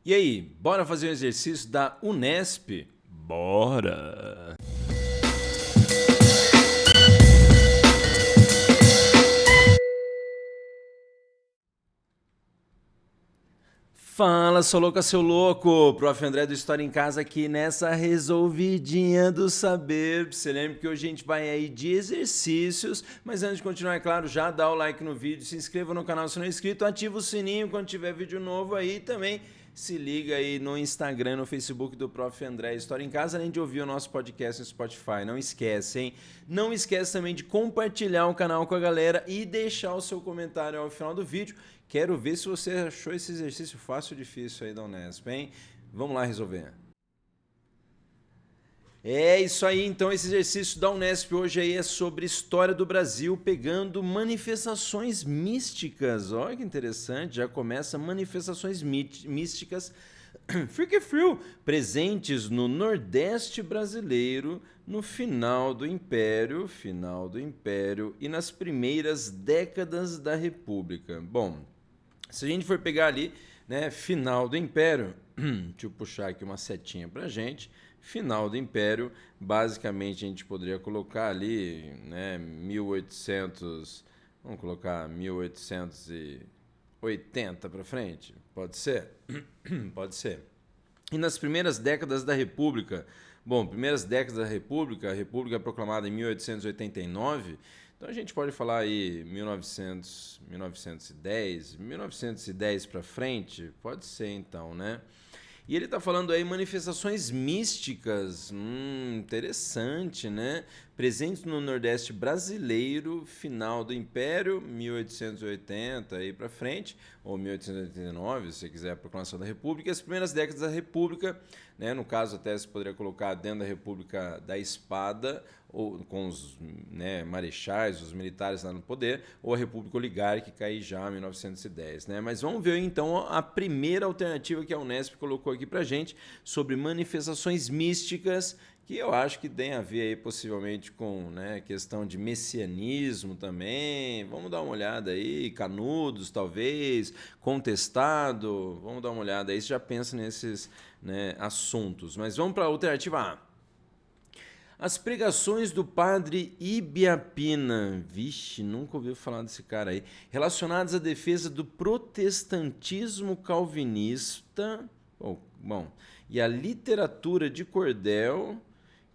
E aí, bora fazer um exercício da Unesp? Bora! Fala, sou louca, seu louco! Prof. André do História em Casa aqui nessa resolvidinha do saber. Você lembra que hoje a gente vai aí de exercícios, mas antes de continuar, é claro, já dá o like no vídeo, se inscreva no canal se não é inscrito, ativa o sininho quando tiver vídeo novo aí também. Se liga aí no Instagram, no Facebook do Prof. André História em Casa, além de ouvir o nosso podcast no Spotify. Não esquece, hein? Não esquece também de compartilhar o canal com a galera e deixar o seu comentário ao final do vídeo. Quero ver se você achou esse exercício fácil ou difícil aí da Unesp, hein? Vamos lá resolver. É isso aí, então esse exercício da Unesp hoje aí é sobre história do Brasil, pegando manifestações místicas. Olha que interessante, já começa manifestações místicas Freak Frio, presentes no Nordeste brasileiro no final do Império e nas primeiras décadas da República. Bom, se a gente for pegar ali, né, final do Império, deixa eu puxar aqui uma setinha pra gente. Final do Império, basicamente a gente poderia colocar ali, né, 1800, vamos colocar 1880 para frente, pode ser? Pode ser. E nas primeiras décadas da República, bom, primeiras décadas da República, a República é proclamada em 1889, então a gente pode falar aí 1900, 1910 para frente, pode ser então, né? E ele está falando aí manifestações místicas, interessante, né? Presentes no Nordeste brasileiro, final do Império, 1880 aí para frente, ou 1889, se você quiser a proclamação da República, e as primeiras décadas da República, né? No caso até se poderia colocar dentro da República da Espada, ou com os, né, marechais, os militares lá no poder, ou a República Oligárquica aí já em 1910, né? Mas vamos ver então a primeira alternativa que a Unesp colocou aqui pra gente sobre manifestações místicas, que eu acho que tem a ver aí possivelmente com, né, questão de messianismo também. Vamos dar uma olhada aí, Canudos talvez, Contestado, vamos dar uma olhada aí, você já pensa nesses, né, assuntos. Mas vamos para a alternativa A. As pregações do padre Ibiapina, vixe, nunca ouviu falar desse cara aí, relacionadas à defesa do protestantismo calvinista, bom, e a literatura de cordel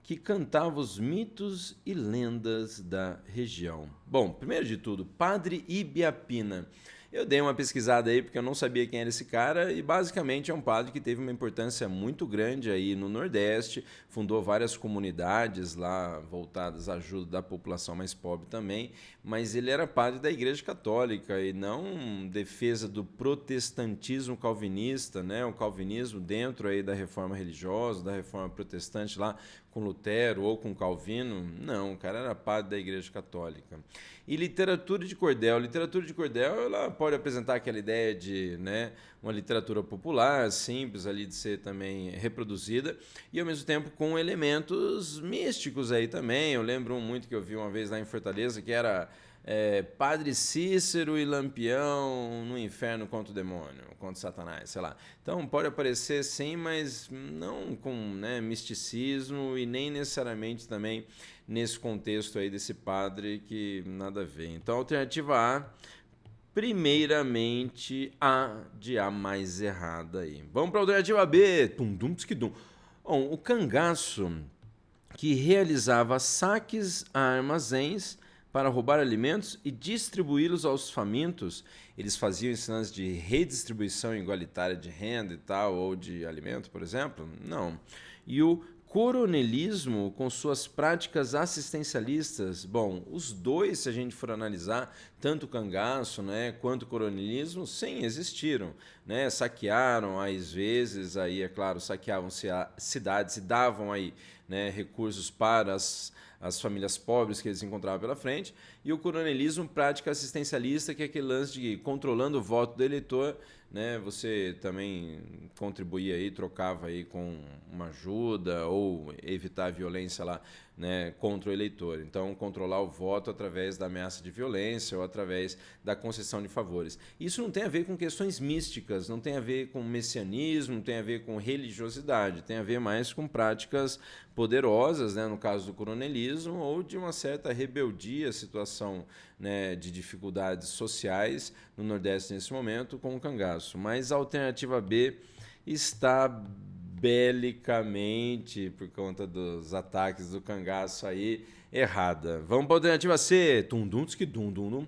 que cantava os mitos e lendas da região. Bom, primeiro de tudo, padre Ibiapina. Eu dei uma pesquisada aí porque eu não sabia quem era esse cara e basicamente é um padre que teve uma importância muito grande aí no Nordeste, fundou várias comunidades lá voltadas à ajuda da população mais pobre também, mas ele era padre da Igreja Católica e não defesa do protestantismo calvinista, né? O calvinismo dentro aí da reforma religiosa, da reforma protestante lá com Lutero ou com Calvino, não, o cara era padre da Igreja Católica. E literatura de cordel. Literatura de cordel, ela pode apresentar aquela ideia de, né, uma literatura popular, simples ali de ser também reproduzida, e ao mesmo tempo com elementos místicos aí também. Eu lembro muito que eu vi uma vez lá em Fortaleza, que era Padre Cícero e Lampião no inferno contra o demônio, contra Satanás, sei lá. Então pode aparecer sim, mas não com, né, misticismo e nem necessariamente também nesse contexto aí desse padre que nada a ver. Então alternativa A, primeiramente a de A mais errada aí. Vamos para a alternativa B. Bom, o cangaço que realizava saques a armazéns para roubar alimentos e distribuí-los aos famintos. Eles faziam esse lance de redistribuição igualitária de renda e tal, ou de alimento, por exemplo? Não. E o coronelismo com suas práticas assistencialistas, bom, os dois, se a gente for analisar, tanto o cangaço, né, quanto o coronelismo, sim, existiram, né, saquearam às vezes, aí é claro, saqueavam cidades e davam aí, né, recursos para as famílias pobres que eles encontravam pela frente, e o coronelismo, prática assistencialista, que é aquele lance de controlando o voto do eleitor, né, você também contribuía aí, trocava aí com uma ajuda ou evitar a violência lá, né, contra o eleitor. Então, controlar o voto através da ameaça de violência ou através da concessão de favores. Isso não tem a ver com questões místicas, não tem a ver com messianismo, não tem a ver com religiosidade, tem a ver mais com práticas poderosas, né, no caso do coronelismo, ou de uma certa rebeldia, situação, né, de dificuldades sociais no Nordeste nesse momento com o cangaço. Mas a alternativa B está belicamente, por conta dos ataques do cangaço aí, errada. Vamos para a alternativa C. Tum-dum-tski-dum-dum-dum.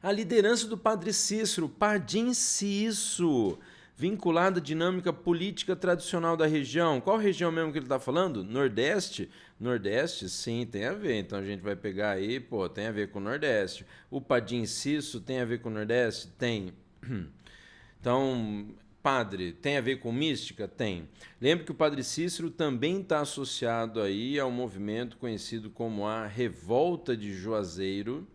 A liderança do padre Cícero, Padim Cício, vinculada à dinâmica política tradicional da região. Qual região mesmo que ele está falando? Nordeste? Nordeste, sim, tem a ver. Então a gente vai pegar aí, pô, tem a ver com o Nordeste. O Padim Cício tem a ver com o Nordeste? Tem. Então, padre, tem a ver com mística? Tem. Lembre que o padre Cícero também está associado aí ao movimento conhecido como a Revolta de Juazeiro,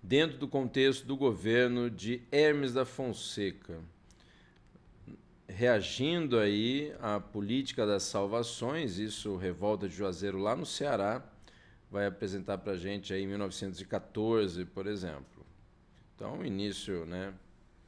dentro do contexto do governo de Hermes da Fonseca, reagindo aí à política das salvações. Isso, Revolta de Juazeiro lá no Ceará, vai apresentar para a gente aí em 1914, por exemplo. Então, início, né?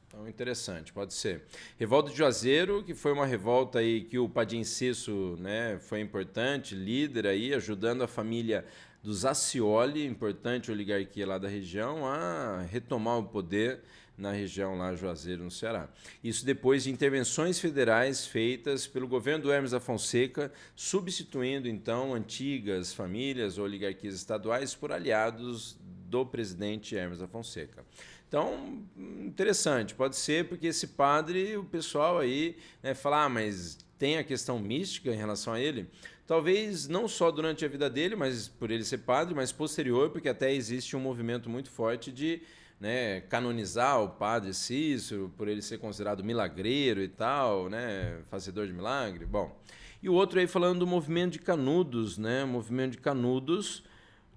Então, interessante, pode ser. Revolta de Juazeiro, que foi uma revolta aí que o Padim Cício, né, foi importante, líder aí, ajudando a família dos Accioli, importante oligarquia lá da região, a retomar o poder na região lá, Juazeiro, no Ceará. Isso depois de intervenções federais feitas pelo governo do Hermes da Fonseca, substituindo, então, antigas famílias ou oligarquias estaduais por aliados do presidente Hermes da Fonseca. Então, interessante, pode ser porque esse padre, o pessoal aí, né, fala, mas tem a questão mística em relação a ele? Talvez não só durante a vida dele, mas por ele ser padre, mas posterior, porque até existe um movimento muito forte de, né, canonizar o padre Cícero, por ele ser considerado milagreiro e tal, né, fazedor de milagre. Bom, e o outro aí falando do movimento de Canudos, né, movimento de Canudos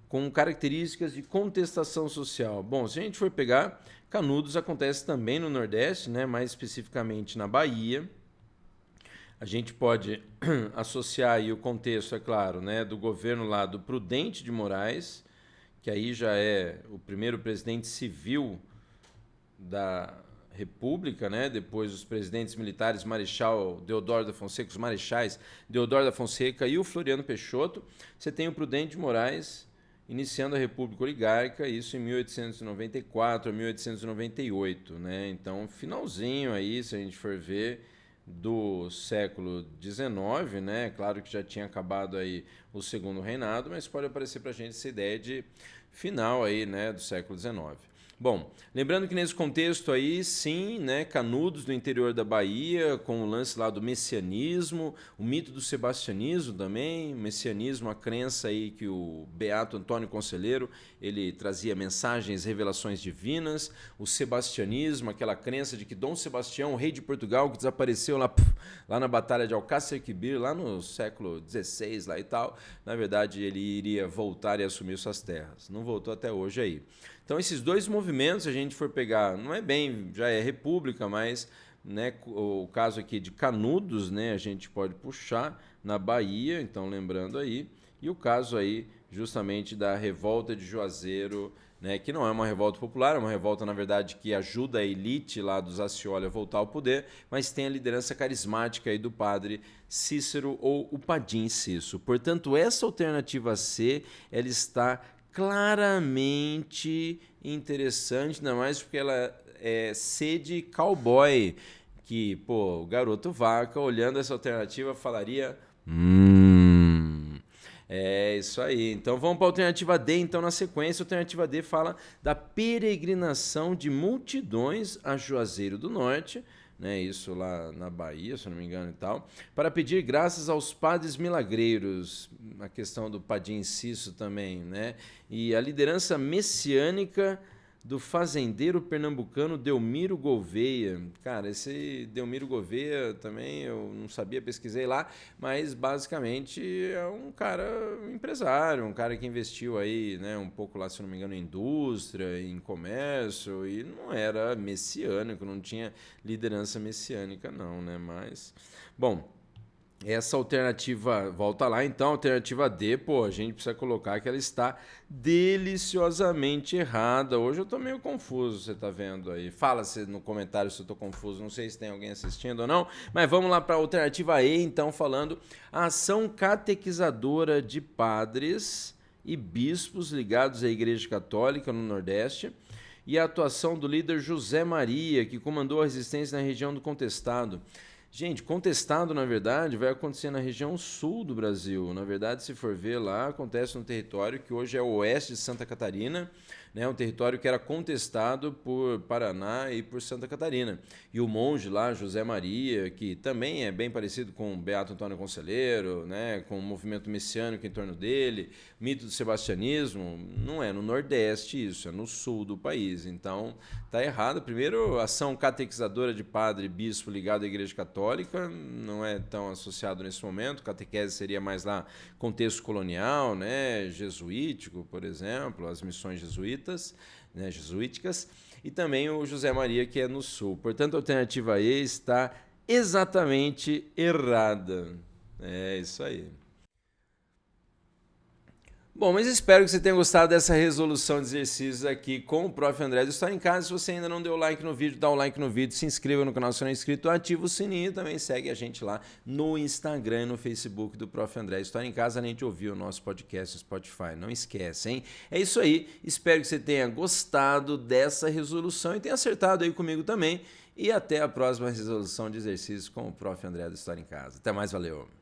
com características de contestação social. Bom, se a gente for pegar, Canudos acontece também no Nordeste, né, mais especificamente na Bahia. A gente pode associar aí o contexto, é claro, né, do governo lá do Prudente de Moraes, que aí já é o primeiro presidente civil da República, né? Depois os presidentes militares, Marechal Deodoro da Fonseca, os marechais Deodoro da Fonseca e o Floriano Peixoto. Você tem o Prudente de Moraes iniciando a República Oligárquica, isso em 1894 a 1898, né? Então, finalzinho aí, se a gente for ver, do século XIX, né? Claro que já tinha acabado aí o segundo reinado, mas pode aparecer para a gente essa ideia de final aí, né, do século XIX. Bom, lembrando que nesse contexto aí, sim, né, Canudos do interior da Bahia, com o lance lá do messianismo, o mito do sebastianismo também, o messianismo, a crença aí que o beato Antônio Conselheiro, ele trazia mensagens, revelações divinas, o sebastianismo, aquela crença de que Dom Sebastião, o rei de Portugal, que desapareceu lá na Batalha de Alcácer Quibir, lá no século XVI lá e tal, na verdade ele iria voltar e assumir suas terras. Não voltou até hoje aí. Então, esses dois movimentos, se a gente for pegar, não é bem, já é república, mas, né, o caso aqui de Canudos, né, a gente pode puxar na Bahia, então lembrando aí, e o caso aí justamente da revolta de Juazeiro, né, que não é uma revolta popular, é uma revolta, na verdade, que ajuda a elite lá dos Accioli a voltar ao poder, mas tem a liderança carismática aí do padre Cícero ou o Padim Cício. Portanto, essa alternativa C, ela está claramente interessante, ainda mais porque ela é C de cowboy, que, pô, o garoto vaca, olhando essa alternativa, falaria... É isso aí. Então vamos para a alternativa D. Então, na sequência, a alternativa D fala da peregrinação de multidões a Juazeiro do Norte, né, isso lá na Bahia, se não me engano e tal, para pedir graças aos padres milagreiros, a questão do Padim Cício também, né, e a liderança messiânica do fazendeiro pernambucano Delmiro Gouveia. Cara, esse Delmiro Gouveia também eu não sabia, pesquisei lá, mas basicamente é um cara empresário, um cara que investiu aí, né, um pouco lá, se não me engano, em indústria, em comércio, e não era messiânico, não tinha liderança messiânica não, né, mas... Bom, Essa alternativa, volta lá então, alternativa D, pô, a gente precisa colocar que ela está deliciosamente errada. Hoje eu tô meio confuso, você tá vendo aí. Fala se no comentário se eu tô confuso, não sei se tem alguém assistindo ou não, mas vamos lá para a alternativa E, então, falando a ação catequizadora de padres e bispos ligados à Igreja Católica no Nordeste e a atuação do líder José Maria, que comandou a resistência na região do Contestado. Gente, Contestado, na verdade, vai acontecer na região sul do Brasil. Na verdade, se for ver lá, acontece no território que hoje é o oeste de Santa Catarina, né? Um território que era contestado por Paraná e por Santa Catarina. E o monge lá, José Maria, que também é bem parecido com Beato Antônio Conselheiro, né? Com o movimento messiânico em torno dele, mito do sebastianismo, não é no Nordeste isso, é no sul do país. Então, tá errado. Primeiro, ação catequizadora de padre e bispo ligado à Igreja Católica, não é tão associado nesse momento. Catequese seria mais lá contexto colonial, né? Jesuítico, por exemplo, as missões jesuítas, né? Jesuíticas, e também o José Maria, que é no sul. Portanto, a alternativa E está exatamente errada. É isso aí. Bom, mas espero que você tenha gostado dessa resolução de exercícios aqui com o Prof. André do História em Casa. Se você ainda não deu like no vídeo, dá o like no vídeo, se inscreva no canal se não é inscrito, ativa o sininho e também segue a gente lá no Instagram e no Facebook do Prof. André História em Casa, além de ouvir o nosso podcast no Spotify. Não esquece, hein? É isso aí. Espero que você tenha gostado dessa resolução e tenha acertado aí comigo também. E até a próxima resolução de exercícios com o Prof. André do História em Casa. Até mais, valeu!